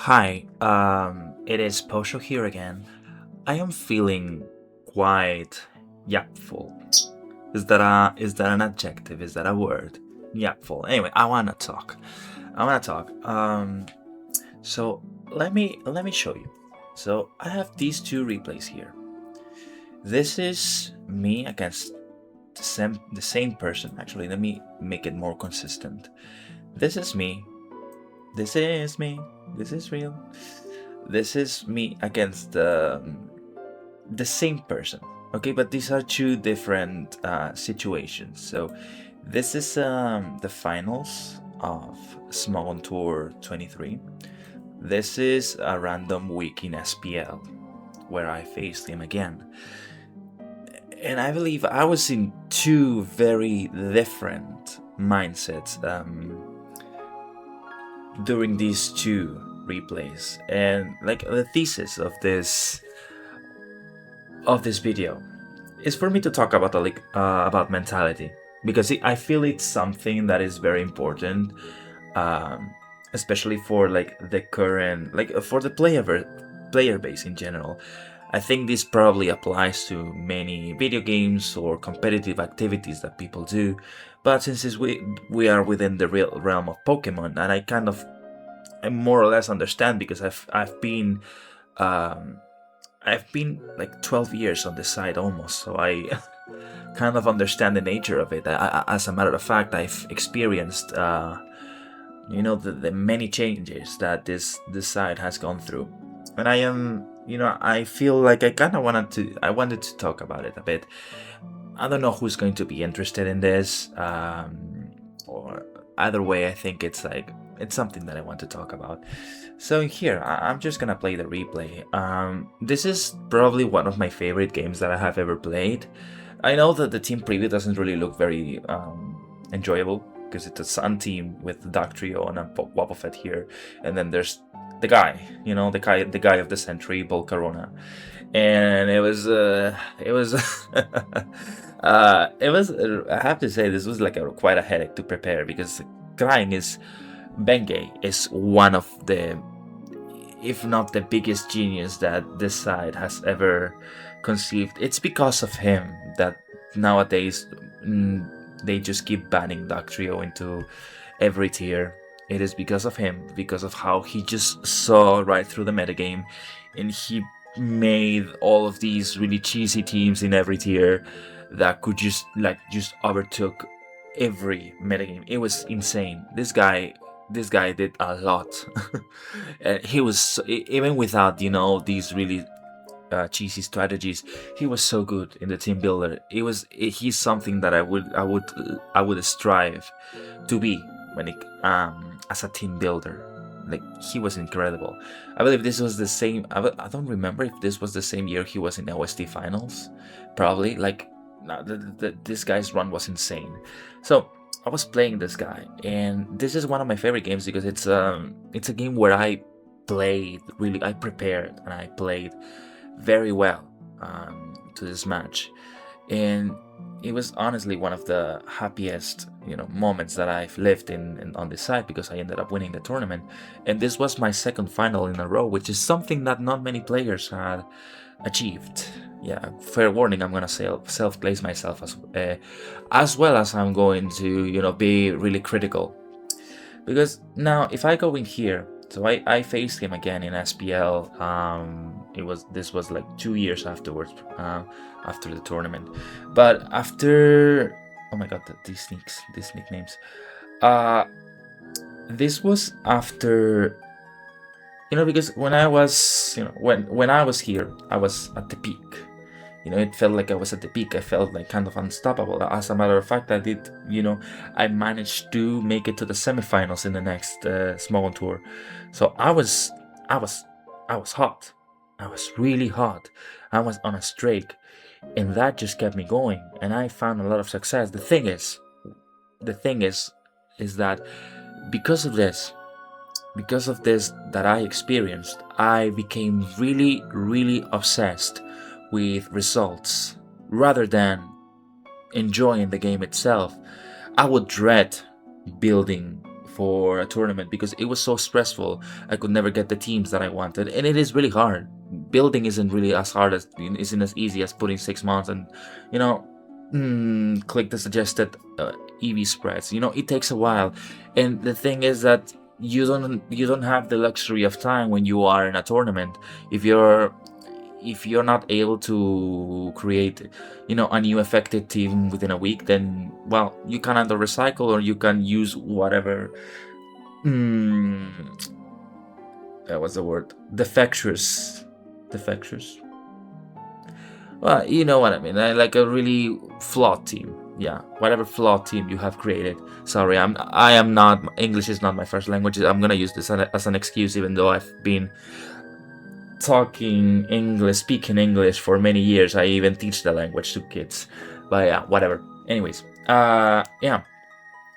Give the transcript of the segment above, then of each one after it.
Hi, it is Posho here again. I am feeling quite yapful. Is that an adjective? Is that a word? Yapful. Anyway, I wanna talk. So let me show you. So I have these two replays here. This is me against the same person. Actually, let me make it more consistent. This is me. This is me. This is real. This is me against the same person. Okay, but these are two different situations. So this is the finals of Smog on Tour 23. This is a random week in SPL where I faced him again. And I believe I was in two very different mindsets during these two replays, and like the thesis of this video is for me to talk about about mentality, because I feel it's something that is very important, especially for like the current, like for the player base in general. I think this probably applies to many video games or competitive activities that people do, but since we are within the real realm of Pokemon, and I more or less understand, because I've been like 12 years on this side almost, so I kind of understand the nature of it. As a matter of fact, I've experienced the many changes that this side has gone through, and I feel like I wanted to talk about it a bit. I don't know who's going to be interested in this, or either way, I think it's something that I want to talk about. So here, I'm just gonna play the replay. This is probably one of my favorite games that I have ever played. I know that the team preview doesn't really look very enjoyable, because it's a Sun team with Dugtrio and a Wobbuffet here, and then there's the guy, the guy of the century, Volcarona, and it was I have to say, this was like quite a headache to prepare, because Bengay is one of the, if not the biggest genius that this side has ever conceived. It's because of him that nowadays they just keep banning Dugtrio into every tier. It is because of him, because of how he just saw right through the metagame, and he made all of these really cheesy teams in every tier that could just overtook every metagame. It was insane. This guy did a lot. And he was, even without these really cheesy strategies, he was so good in the team builder. He's something that I would strive to be when as a team builder. Like, he was incredible. I believe this was the same. I don't remember if this was the same year he was in OST finals. Probably. Like, this guy's run was insane. So I was playing this guy, and this is one of my favorite games, because it's a game where I prepared and I played very well to this match, and it was honestly one of the happiest moments that I've lived in on this side, because I ended up winning the tournament, and this was my second final in a row, which is something that not many players had achieved. Yeah, fair warning, I'm gonna self-place myself as well as I'm going to be really critical, because now if I go in here, so I faced him again in SPL. This was like 2 years afterwards, after the tournament, but after, oh my god, these nicknames. This was after, because when I was, when I was here, I was at the peak. It felt like I was at the peak. I felt like kind of unstoppable. As a matter of fact, I managed to make it to the semifinals in the next Smog on Tour. So I was hot. I was really hot. I was on a streak, and that just kept me going. And I found a lot of success. The thing is that because of this that I experienced, I became really, really obsessed with results rather than enjoying the game itself. I would dread building for a tournament because it was so stressful. I could never get the teams that I wanted, and it is really hard. Building isn't really as hard as isn't as easy as putting 6 months and you know click the suggested EV spreads. It takes a while, and the thing is that you don't have the luxury of time when you are in a tournament. If you're not able to create a new effective team within a week, then well, you can either recycle or you can use whatever mm, what's the word, defectures. Well, you know what I mean. Like a really flawed team. Yeah, whatever flawed team you have created. Sorry, I am not, English is not my first language. I'm gonna use this as an excuse, even though I've been speaking English for many years. I even teach the language to kids. But yeah, whatever. Anyways, yeah,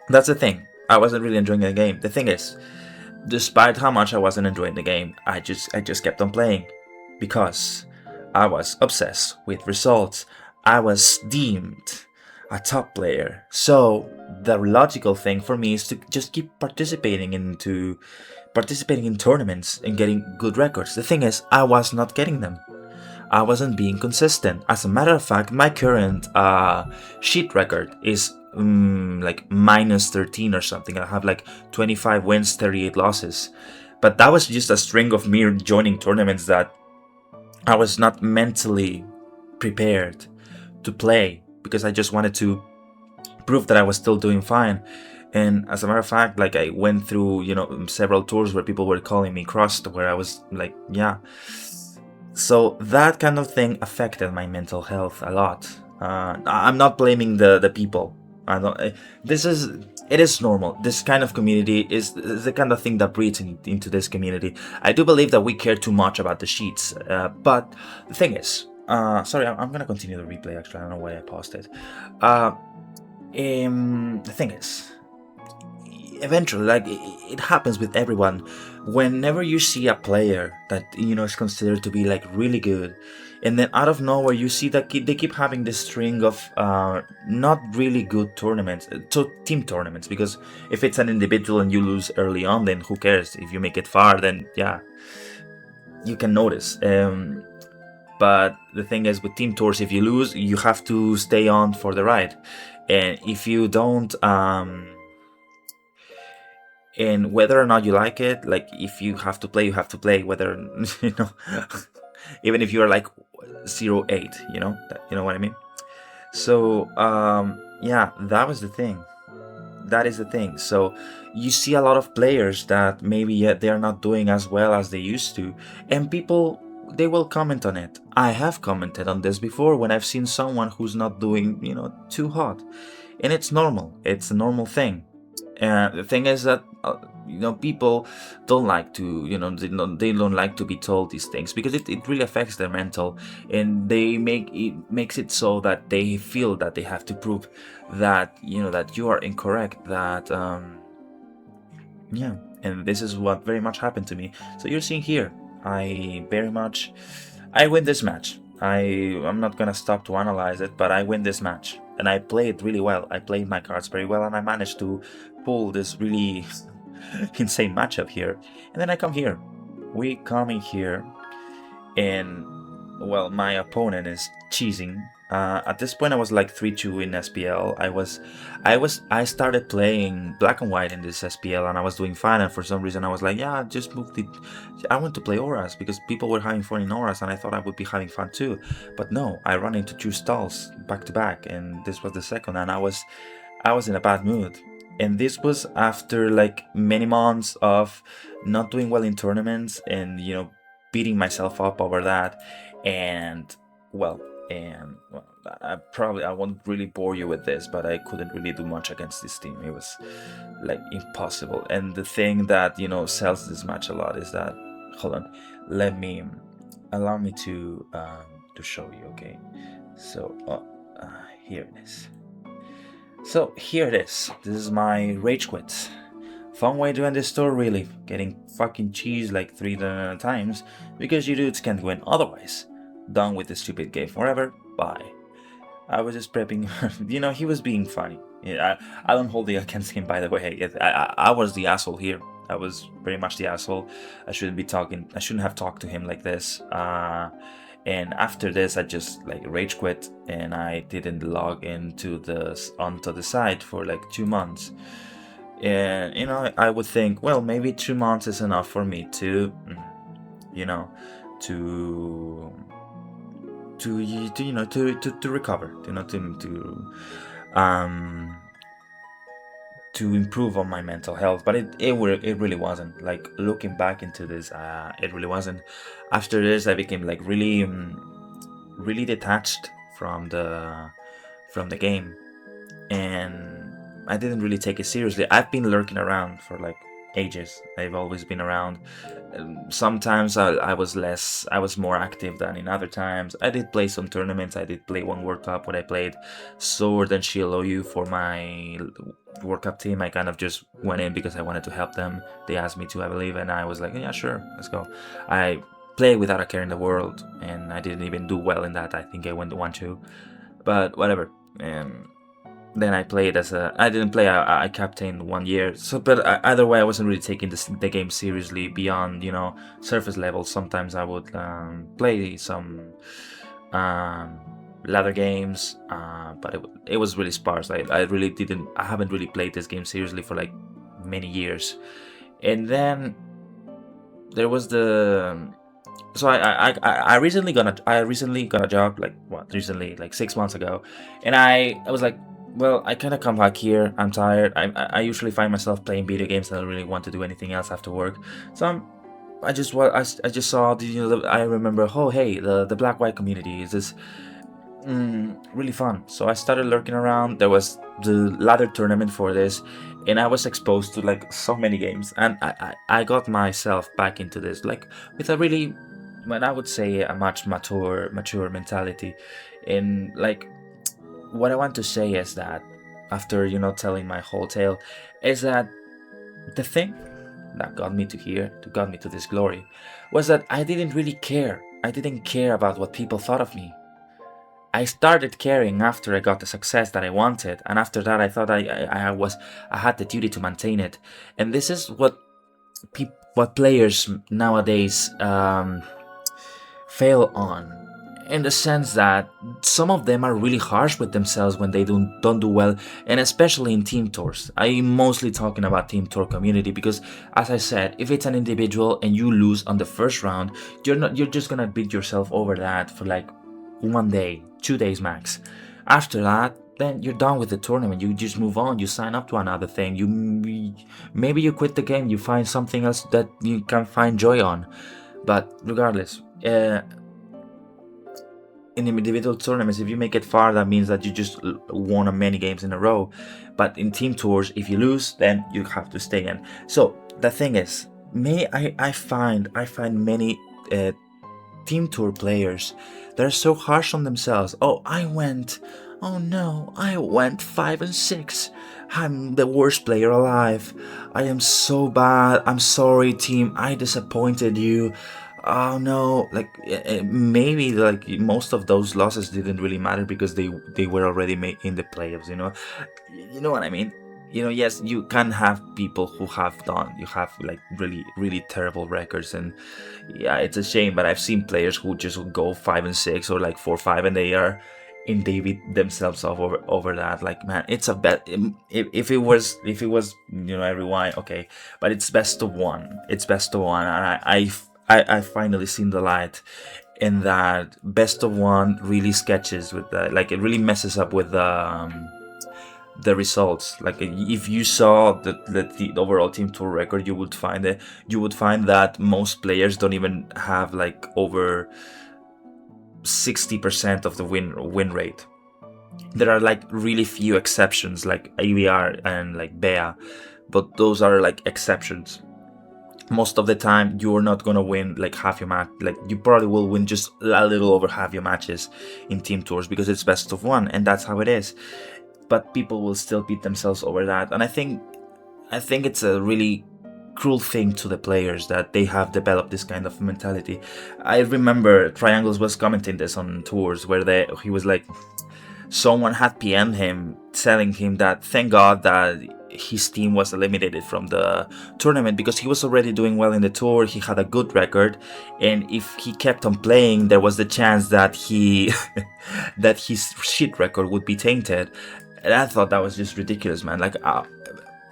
that's the thing. I wasn't really enjoying the game. The thing is, despite how much I wasn't enjoying the game, I just kept on playing because I was obsessed with results. I was deemed a top player. So the logical thing for me is to just keep participating in tournaments and getting good records. The thing is, I was not getting them. I wasn't being consistent. As a matter of fact, my current sheet record is like minus 13 or something. I have like 25 wins, 38 losses. But that was just a string of me joining tournaments that I was not mentally prepared to play because I just wanted to prove that I was still doing fine. And as a matter of fact, like I went through, several tours where people were calling me crushed, where I was like, yeah. So that kind of thing affected my mental health a lot. I'm not blaming the people. I don't. It is normal. This kind of community is the kind of thing that breeds into this community. I do believe that we care too much about the sheets, but the thing is, sorry, I'm gonna continue the replay. Actually, I don't know why I paused it. The thing is, eventually, like it happens with everyone. Whenever you see a player that is considered to be like really good, and then out of nowhere you see that they keep having this string of not really good tournaments, so team tournaments. Because if it's an individual and you lose early on, then who cares? If you make it far, then yeah, you can notice. But the thing is, with team tours, if you lose, you have to stay on for the ride, and if you don't. And whether or not you like it, like if you have to play, you have to play. Whether even if you are like 0-8, you know what I mean. So yeah, that was the thing. That is the thing. So you see a lot of players that maybe yet they are not doing as well as they used to, and people, they will comment on it. I have commented on this before when I've seen someone who's not doing too hot, and it's normal. It's a normal thing. The thing is that people don't like to they don't like to be told these things because it really affects their mental, and makes it so that they feel that they have to prove that that you are incorrect, that yeah. And this is what very much happened to me. So you're seeing here, I win this match. I'm not gonna stop to analyze it, but I win this match. And I played really well. I played my cards very well, and I managed to pull this really insane matchup here. And then I come here. We come in here, and well, my opponent is cheesing. At this point, I was like 3-2 in SPL. I started playing black and white in this SPL, and I was doing fine. And for some reason, I was like, yeah, just move the. I want to play auras because people were having fun in auras, and I thought I would be having fun too. But no, I ran into 2 stalls back to back, and this was the second, and I was in a bad mood. And this was after like many months of not doing well in tournaments, and beating myself up over that. And well, I won't really bore you with this, but I couldn't really do much against this team. It was like impossible. And the thing that sells this match a lot is that, hold on, allow me to show you. Okay, so here it is. So here it is. This is my rage quit. Fun way to end this store, really. Getting fucking cheese like 3 times because you dudes can't win otherwise. Done with the stupid game forever. Bye. I was just prepping. He was being funny. Yeah, I don't hold it against him, by the way. I was the asshole here. I was very much the asshole. I shouldn't be talking. I shouldn't have talked to him like this. And after this, I just like rage quit, and I didn't log into onto the site for like 2 months. And I would think, well, maybe 2 months is enough for me to, you know, to to recover, um to improve on my mental health. But it really wasn't. Like, looking back into this, it really wasn't. After this, I became like really really detached from the game, and I didn't really take it seriously. I've been lurking around for like ages. I've always been around. Sometimes I was more active than in other times. I did play some tournaments. I did play one World Cup when I played Sword and Shield OU for my World Cup team. I kind of just went in because I wanted to help them. They asked me to, I believe, and I was like, yeah, sure, let's go. I played without a care in the world, and I didn't even do well in that. I think I went 1-2, but whatever. Then I played I didn't play. I captained 1 year. So, but either way, I wasn't really taking the game seriously beyond surface level. Sometimes I would play some um, ladder games, but it was really sparse. I really didn't. I haven't really played this game seriously for like many years. And then there was the. So I recently got a job, like what, recently, like 6 months ago, and I was like, well, I kind of come back here. I'm tired. I usually find myself playing video games. I don't really want to do anything else after work. So I just saw I remember, oh hey, the black white community is this really fun. So I started lurking around. There was the ladder tournament for this, and I was exposed to like so many games, and I got myself back into this like with a really, well, I would say a much mature mentality. And like, what I want to say is that after telling my whole tale, is that the thing that got me to here, got me to this glory, was that I didn't really care. I didn't care about what people thought of me. I started caring after I got the success that I wanted, and after that, I thought I had the duty to maintain it. And this is what players nowadays fail on, in the sense that some of them are really harsh with themselves when they don't do well, and especially in team tours. I'm mostly talking about team tour community because, as I said, if it's an individual and you lose on the first round, you're just gonna beat yourself over that for like 1 day, 2 days max. After that, then you're done with the tournament. You just move on. You sign up to another thing. Maybe you quit the game. You find something else that you can find joy on. But regardless, in individual tournaments, if you make it far, that means that you just won many games in a row. But in team tours, if you lose, then you have to stay in. So the thing is, I find many team tour players, they're so harsh on themselves. Oh no, I went 5-6. I'm the worst player alive. I am so bad. I'm sorry, team. I disappointed you. Oh no, like maybe like most of those losses didn't really matter because they were already made in the playoffs. You know what I mean. Yes, you can have people who have like really really terrible records, and yeah, it's a shame. But I've seen players who just go 5-6 or like 4-5, and they beat themselves off over that. Like, man, it's a bet. If it was everyone, okay, but it's best of one. It's best of one, and I finally seen the light. In that best of one really sketches with that, like it really messes up with the results. Like if you saw the overall team tour record, you would find that most players don't even have like over 60% of the win rate. There are like really few exceptions, like AVR and like Bea, but those are like exceptions. Most of the time, you're not gonna win like half your match. Like you probably will win just a little over half your matches in team tours because it's best of one, and that's how it is. But people will still beat themselves over that, and I think it's a really cruel thing to the players that they have developed this kind of mentality. I remember Triangles was commenting this on tours where he was like, someone had PM'd him telling him that thank God that his team was eliminated from the tournament because he was already doing well in the tour. He had a good record, and if he kept on playing, there was the chance that he that his shit record would be tainted. And I thought that was just ridiculous, man. Like,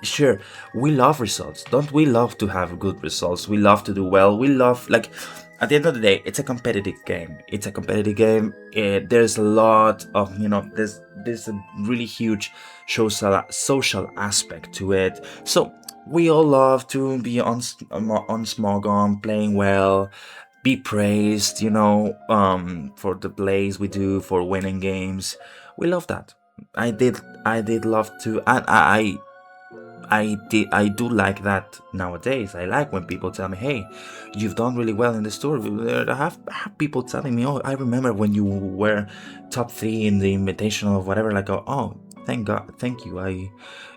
sure, we love results. Don't we love to have good results? We love to do well. We love, like, at the end of the day, it's a competitive game. It's a competitive game. There's a lot of, there's a really huge social aspect to it. So we all love to be on Smogon, playing well, be praised, for the plays we do, for winning games. We love that. I did love to, and I do like that nowadays. I like when people tell me, "Hey, you've done really well in the store." I have people telling me, "Oh, I remember when you were top 3 in the Invitational of whatever." Like, oh, thank God, thank you.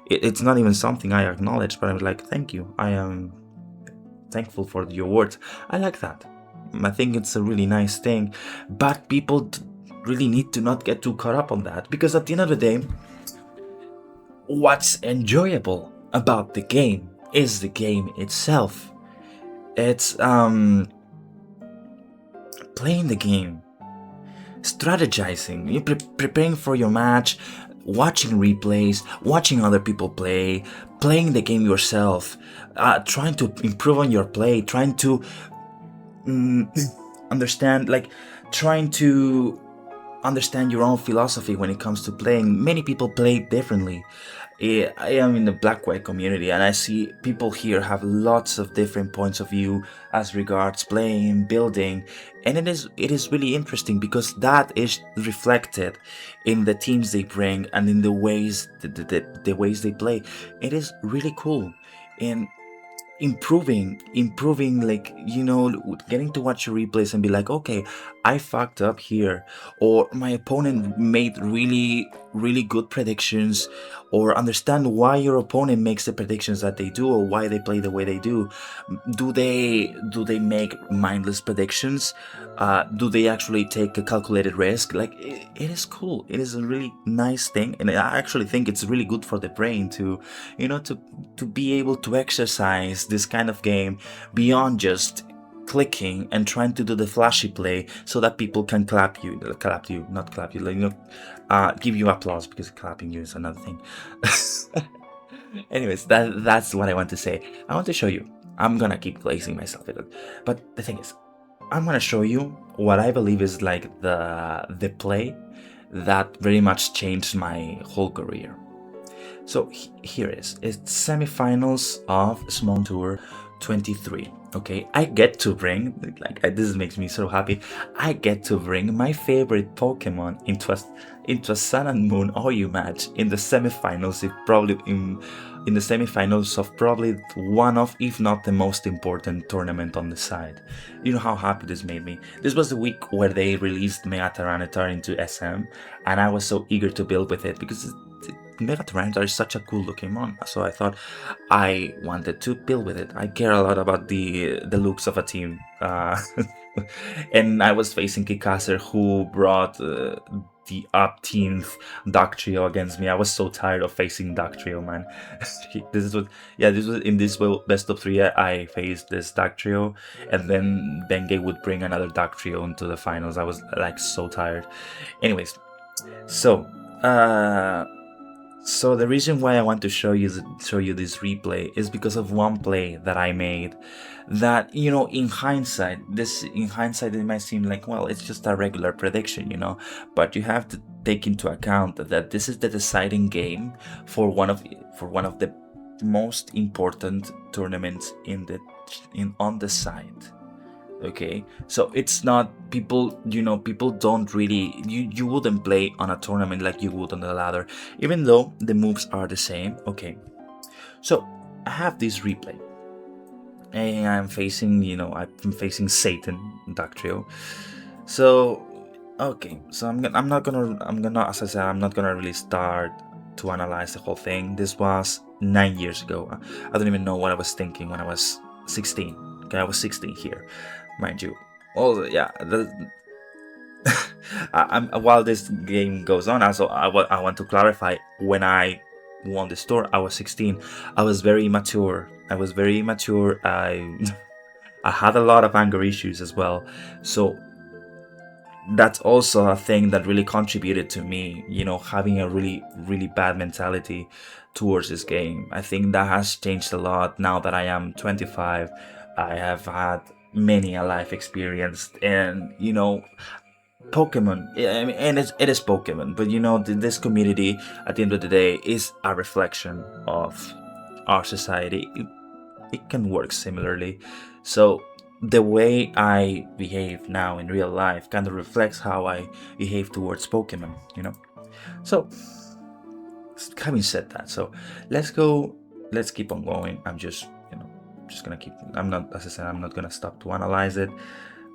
It's not even something I acknowledge, but I'm like, thank you. I am thankful for your words. I like that. I think it's a really nice thing, but people really need to not get too caught up on that, because at the end of the day, what's enjoyable about the game is the game itself. It's playing the game, strategizing, preparing for your match, watching replays, watching other people play, playing the game yourself, trying to improve on your play, trying to understand, like, trying to understand your own philosophy when it comes to playing. Many people play differently. I am in the black white community, and I see people here have lots of different points of view as regards playing, building, and it is really interesting because that is reflected in the teams they bring and in the ways the ways they play. It is really cool, and improving, like, getting to watch your replays and be like, okay, I fucked up here, or my opponent made really really good predictions, or understand why your opponent makes the predictions that they do, or why they play the way they do. Do they make mindless predictions? Do they actually take a calculated risk? Like, it is cool. It is a really nice thing, and I actually think it's really good for the brain to to be able to exercise this kind of game beyond just clicking and trying to do the flashy play so that people can not clap you, like, give you applause, because clapping you is another thing. Anyways, that's what I want to say. I want to show you. I'm gonna keep placing myself in it, but the thing is, I'm gonna show you what I believe is like the play that very much changed my whole career. So here it is. It's semifinals of Small Tour 23. Okay, I get to bring, this makes me so happy. I get to bring my favorite Pokemon into a Sun and Moon OU match in the semifinals. In the semifinals of probably one of, if not the most important tournament on the side. You know how happy this made me. This was the week where they released Mega Tyranitar into SM, and I was so eager to build with it because Mega Tyranitar is such a cool looking mon. So I thought I wanted to build with it. I care a lot about the looks of a team. And I was facing Kikaser, who brought the up-teens Dark Trio against me. I was so tired of facing Dark Trio, man. This was in this best of 3. I faced this Dark Trio, and then Bengay would bring another Dark Trio into the finals. I was like so tired. Anyways, so the reason why I want to show you this replay is because of one play that I made that, in hindsight it might seem like, well, it's just a regular prediction, but you have to take into account that this is the deciding game for one of the most important tournaments on the site. Okay, so it's not people don't really, you wouldn't play on a tournament like you would on the ladder, even though the moves are the same. Okay, so I have this replay, and I'm facing Satan Dark Trio. So okay, so I'm gonna as I said, I'm not gonna really start to analyze the whole thing. This was 9 years ago. I don't even know what I was thinking when I was 16. Okay, I was 16 here, mind you. Oh yeah, while this game goes on, also I want to clarify, when I won the store, I was 16. I was very immature. I had a lot of anger issues as well. So that's also a thing that really contributed to me, having a really, really bad mentality towards this game. I think that has changed a lot now that I am 25. I have had many a life experience, and Pokemon, I mean, and it is Pokemon, but this community at the end of the day is a reflection of our society. It can work similarly. So the way I behave now in real life kind of reflects how I behave towards Pokemon. So having said that, so let's keep on going. I'm just gonna keep. I'm not, as I said, I'm not gonna stop to analyze it.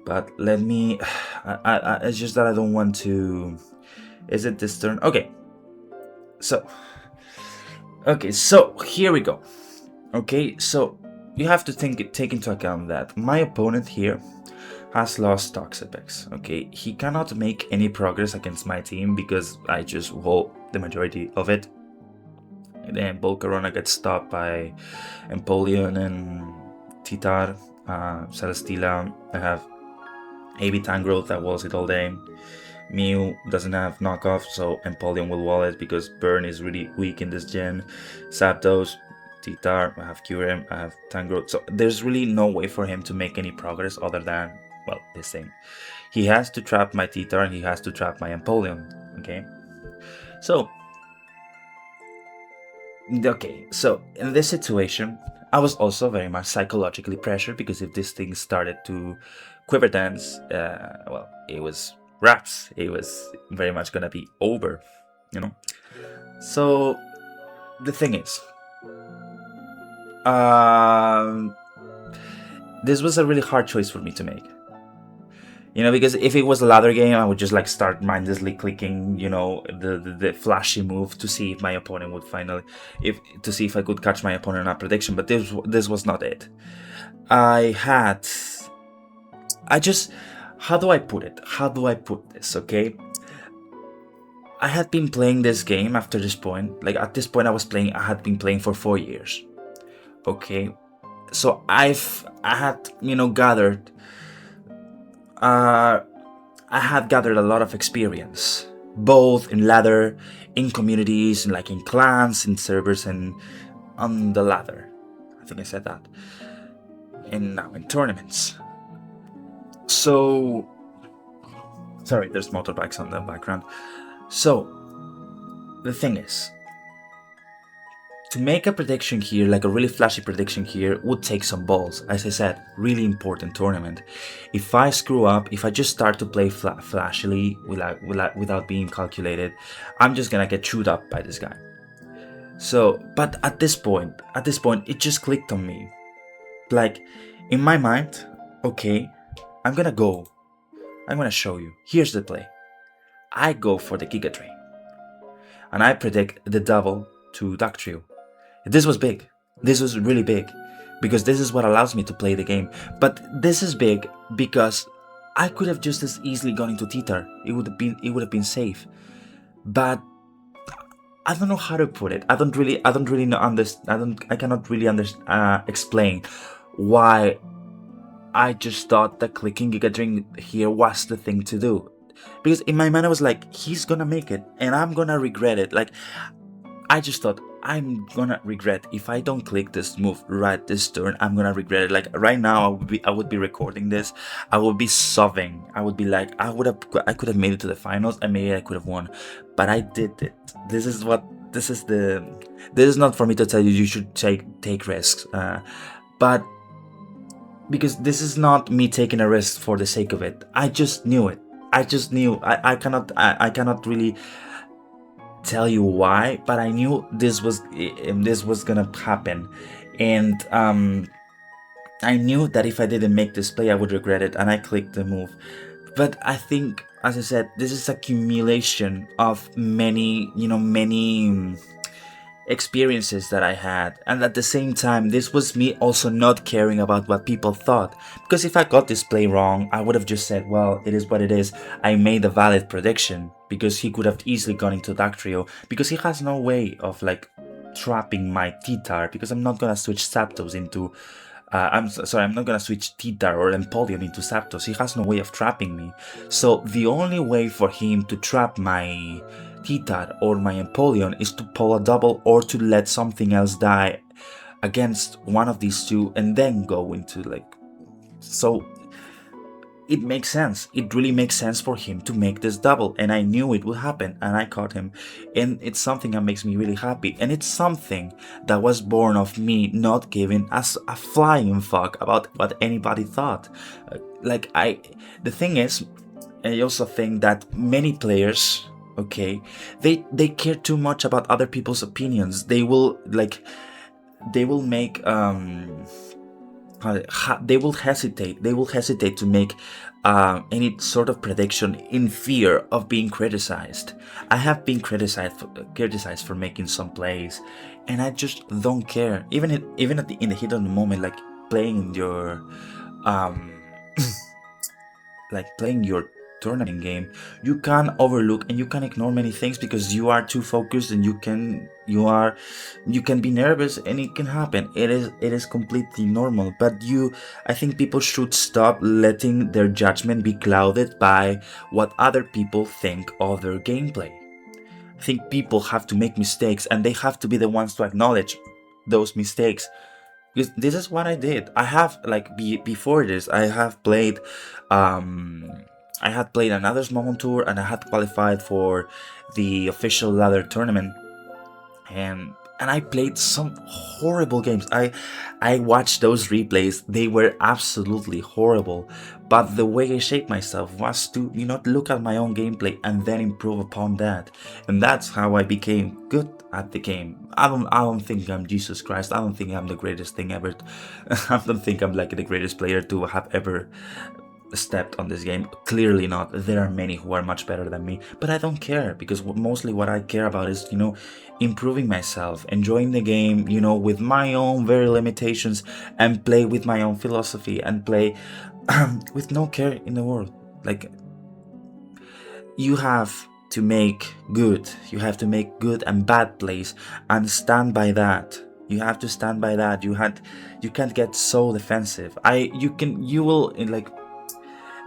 But let me. It's just that I don't want to. Is it this turn? Okay. So. Okay, so here we go. Okay, so you have to take into account that my opponent here has lost Toxapex. Okay, he cannot make any progress against my team because I just hold the majority of it. And then Volcarona gets stopped by Empoleon and Titar, Celesteela. I have AB Tangrowth that walls it all day. Mew doesn't have knockoff, so Empoleon will wall it because Burn is really weak in this gen. Zapdos, Titar, I have Kyurem, I have Tangrowth, so there's really no way for him to make any progress other than, well, this thing. He has to trap my Titar and he has to trap my Empoleon, okay? So in this situation, I was also very much psychologically pressured because if this thing started to quiver dance, well, it was wraps. It was very much gonna be over, So the thing is, this was a really hard choice for me to make. Because if it was a ladder game, I would just start mindlessly clicking, the flashy move to see if my opponent would to see if I could catch my opponent on a prediction. But this was not it. How do I put it? How do I put this? Okay. I had been playing this game after this point. At this point, I had been playing for 4 years. Okay. So I had, gathered. I had gathered a lot of experience, both in ladder, in communities, in clans, in servers, and on the ladder. I think I said that. And now in tournaments. So, sorry, there's motorbikes on the background. So, the thing is, to make a prediction here, a really flashy prediction here, would take some balls. As I said, really important tournament. If I screw up, if I just start to play flashily without being calculated, I'm just gonna get chewed up by this guy. So, but at this point, it just clicked on me. In my mind, okay, I'm gonna show you. Here's the play. I go for the Giga Drain. And I predict the double to Dugtrio. This was big. This was really big. Because this is what allows me to play the game. But this is big because I could have just as easily gone into Titar. It would have been safe. But I don't know how to put it. I cannot really explain why I just thought that clicking Giga Drain here was the thing to do. Because in my mind I was like, he's gonna make it and I'm gonna regret it. I just thought, I'm gonna regret if I don't click this move right this turn. I'm gonna regret it. Right now, I would be recording this. I would be sobbing. I would be I could have made it to the finals, and maybe I could have won, but I did it. This is not for me to tell you should take risks, but because this is not me taking a risk for the sake of it. I just knew it. I cannot really tell you why, but I knew this was gonna happen, and I knew that if I didn't make this play I would regret it, and I clicked the move. But I think, as I said, this is accumulation of many experiences that I had, and at the same time, this was me also not caring about what people thought. Because if I got this play wrong, I would have just said, well, it is what it is. I made a valid prediction, because he could have easily gone into Dactrio, because he has no way of like trapping my T-Tar, because I'm not gonna switch Zapdos into sorry, I'm not gonna switch T-Tar or Empoleon into Zapdos. He has no way of trapping me. So the only way for him to trap my T-Tar or my Empoleon is to pull a double or to let something else die against one of these two and then go into like... So it makes sense. It really makes sense for him to make this double, and I knew it would happen, and I caught him. And it's something that makes me really happy, and it's something that was born of me not giving us a flying fuck about what anybody thought. The thing is, I also think that many players, okay, they care too much about other people's opinions. They will make they will hesitate to make any sort of prediction in fear of being criticized. I have been criticized for making some plays, and I just don't care. Even in the heat of the moment, like playing your playing your tournament game, you can overlook and you can ignore many things because you are too focused, and you can be nervous, and it can happen. It is completely normal. But I think people should stop letting their judgment be clouded by what other people think of their gameplay. I think people have to make mistakes, and they have to be the ones to acknowledge those mistakes. Because this is what I did. I have before this, I had played another small tour, and I had qualified for the official ladder tournament, and I played some horrible games. I watched those replays. They were absolutely horrible. But the way I shaped myself was to look at my own gameplay and then improve upon that, and that's how I became good at the game. I don't think I'm Jesus Christ. I don't think I'm the greatest thing ever. I don't think I'm like the greatest player to have ever stepped on this game. Clearly not. There are many who are much better than me, but I don't care, because mostly what I care about is improving myself, enjoying the game with my own very limitations, and play with my own philosophy, and play with no care in the world. Like, you have to make good and bad plays, and stand by that. You have to stand by that. You can't get so defensive.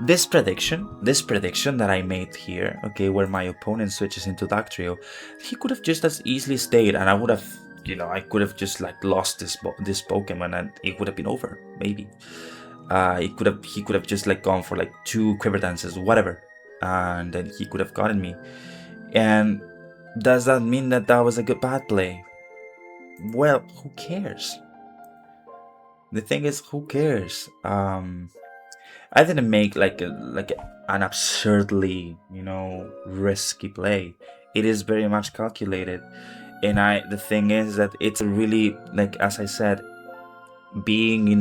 This prediction that I made here, okay, where my opponent switches into Dactrio, he could have just as easily stayed, and I would have, I could have just lost this Pokemon, and it would have been over. Maybe he could have just gone for 2 Quiver Dances, whatever, and then he could have gotten me. And does that mean that was a bad play? Well, who cares? The thing is, who cares? I didn't make an absurdly, risky play. It is very much calculated, and the thing is that it's really, as I said, being in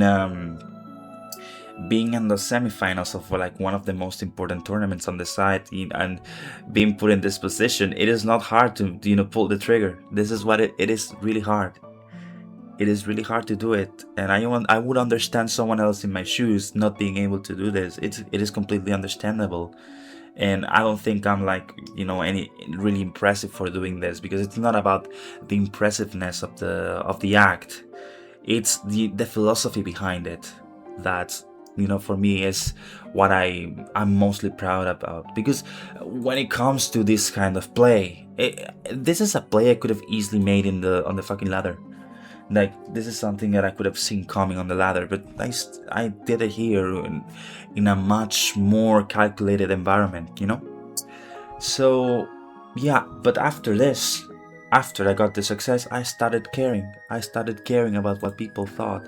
the semifinals of one of the most important tournaments on the site, and being put in this position, it is not hard to pull the trigger. This is what it is really hard. It is really hard to do it, and I would understand someone else in my shoes not being able to do this. It is completely understandable, and I don't think I'm any really impressive for doing this, because it's not about the impressiveness of the act. It's the philosophy behind it that for me is what I'm mostly proud about. Because when it comes to this kind of play, this is a play I could have easily made on the fucking ladder. This is something that I could have seen coming on the ladder, but I did it here in a much more calculated environment, So, yeah, but after I got the success, I started caring. I started caring about what people thought,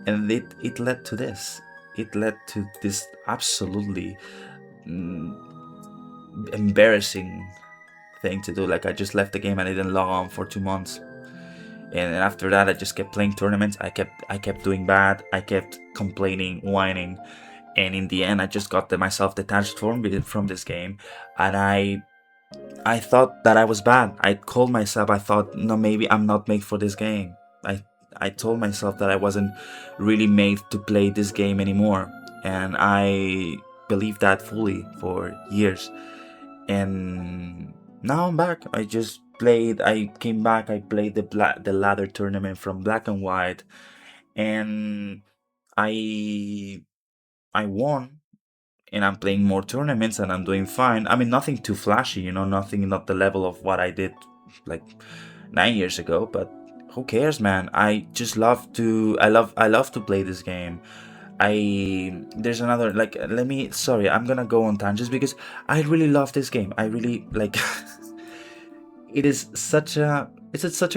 and it led to this. It led to this absolutely embarrassing thing to do. I just left the game and I didn't log on for 2 months. And after that, I just kept playing tournaments. I kept doing bad. I kept complaining, whining, and in the end, I just got myself detached from this game, and I I thought that I was bad. I called myself. I thought, no, maybe I'm not made for this game. I told myself that I wasn't really made to play this game anymore, and I believed that fully for years. And now I'm back. I just played. I came back. I played the ladder tournament from Black and White, and I I won, and I'm playing more tournaments and I'm doing fine. I mean, nothing too flashy, nothing, not the level of what I did like 9 years ago, but who cares, man? I love to play this game. There's another, like, sorry, I'm gonna go on tangents because I really love this game. I really like, it is such a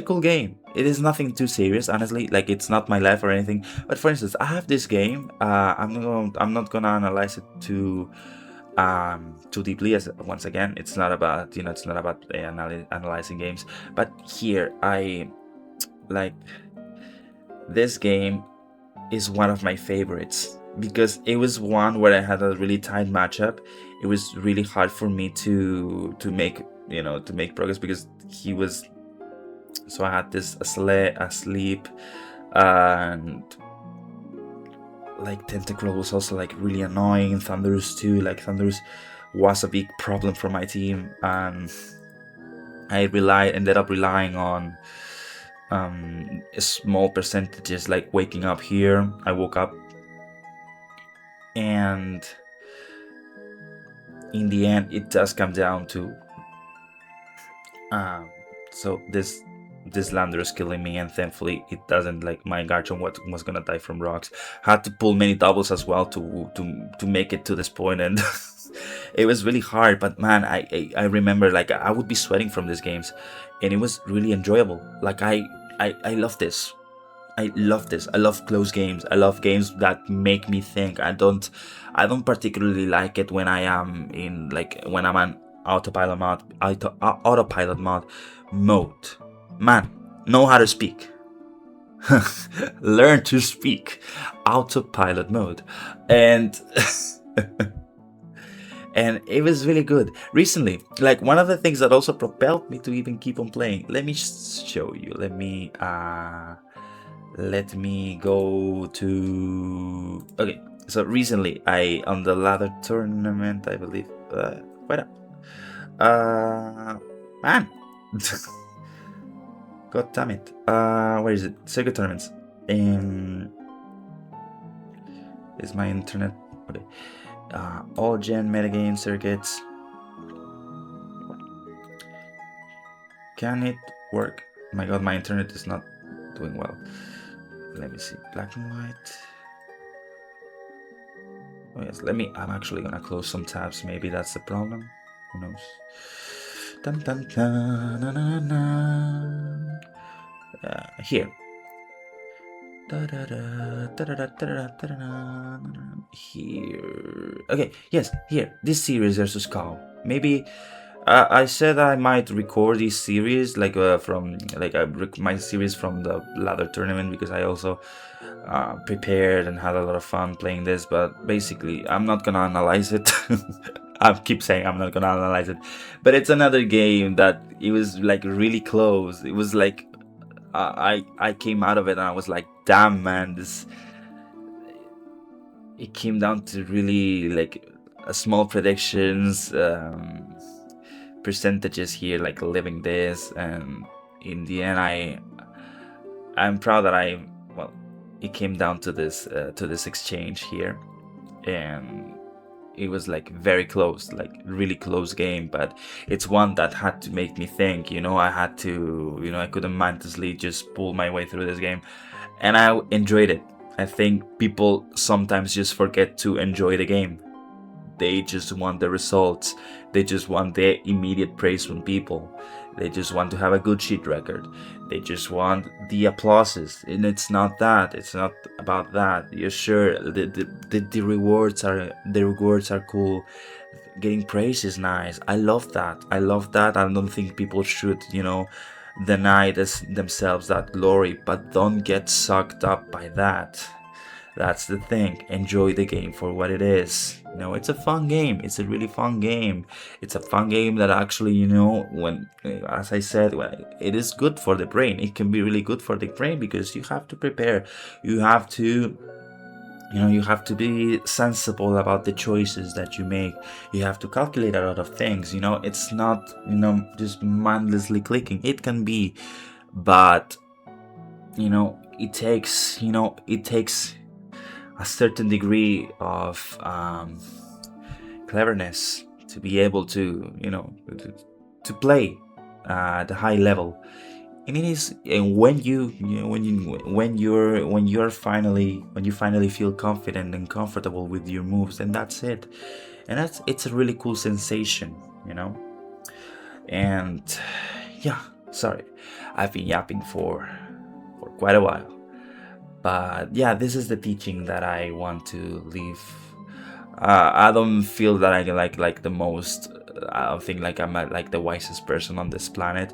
cool game. It is nothing too serious, honestly. Like, it's not my life or anything. But for instance, I have this game. I'm not gonna analyze it too deeply. As once again, it's not about analyzing games. But here, I like this game is one of my favorites because it was one where I had a really tight matchup. It was really hard for me to make to make progress because he was so I had this asleep, and like Tentacruel was also like really annoying. Thunderous too. Like Thunderous was a big problem for my team, and ended up relying on small percentages, like waking up here. I woke up, and in the end, it does come down to so this lander is killing me, and thankfully it doesn't. Like, my Garchomp was gonna die from rocks. Had to pull many doubles as well to make it to this point, and it was really hard. But man, I remember, like, I would be sweating from these games, and it was really enjoyable. Like, I love this. I love this. I love close games. I love games that make me think. I don't particularly like it when I am in, like, when I'm on autopilot mode. Man, know how to speak. Learn to speak. Autopilot mode. And and it was really good. Recently, like, one of the things that also propelled me to even keep on playing. Let me show you. Let me go to. Okay, so recently, on the ladder tournament, I believe. Wait up. Man. God damn it. Where is it? Circuit tournaments. Is my internet. Okay. All gen metagame circuits. Can it work? My god, my internet is not doing well. Let me see. Black and white. Oh yes, I'm actually gonna close some tabs. Maybe that's the problem. Who knows? Dun, dun, dun, dun, dun, dun. Here. Here. Okay, yes, here. This series versus Cow. Maybe I said I might record this series, like, from like my series from the ladder tournament, because I also prepared and had a lot of fun playing this. But basically, I'm not gonna analyze it. I keep saying I'm not gonna analyze it, but it's another game that it was like really close. It was like I came out of it and I was like, damn, man, this. It came down to really, like, small predictions, percentages here, like living this, and in the end, I'm proud that it came down to this exchange here, and it was like very close, like really close game, but it's one that had to make me think. I couldn't mindlessly just pull my way through this game, and I enjoyed it. I think people sometimes just forget to enjoy the game. They just want the results. They just want the immediate praise from people. They just want to have a good sheet record. They just want the applauses, and it's not that. It's not about that. You're sure the rewards are cool. Getting praise is nice. I love that. I don't think people should, deny themselves that glory, but don't get sucked up by that. That's the thing. Enjoy the game for what it is. It's a fun game. It's a really fun game. It's a fun game that actually, when, as I said, well, it is good for the brain. It can be really good for the brain because you have to prepare. You have to, you have to be sensible about the choices that you make. You have to calculate a lot of things. It's not, just mindlessly clicking. It can be, but, it takes a certain degree of cleverness to be able to to play at a high level. And it is, and when when you finally feel confident and comfortable with your moves, and that's it. And it's a really cool sensation. And yeah, sorry, I've been yapping for quite a while. But yeah, this is the teaching that I want to leave. I don't feel that I like the most. I don't think like I'm like the wisest person on this planet.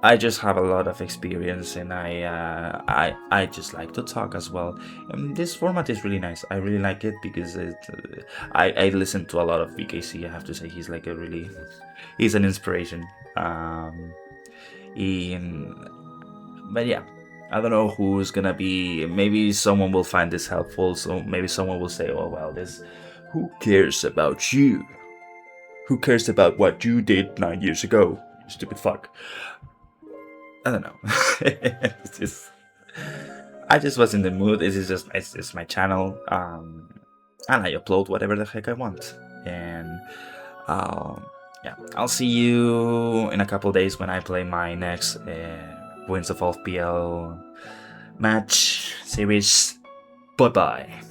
I just have a lot of experience, and I just like to talk as well. And this format is really nice. I really like it because I listen to a lot of VKC. I have to say he's an inspiration. In But yeah, I don't know who's gonna be. Maybe someone will find this helpful. So maybe someone will say, "Oh well, this. Who cares about you? Who cares about what you did 9 years ago? You stupid fuck." I don't know. It's just, I just was in the mood. It's my channel, and I upload whatever the heck I want. And yeah, I'll see you in a couple days when I play my next Points of FPL match series. Bye bye.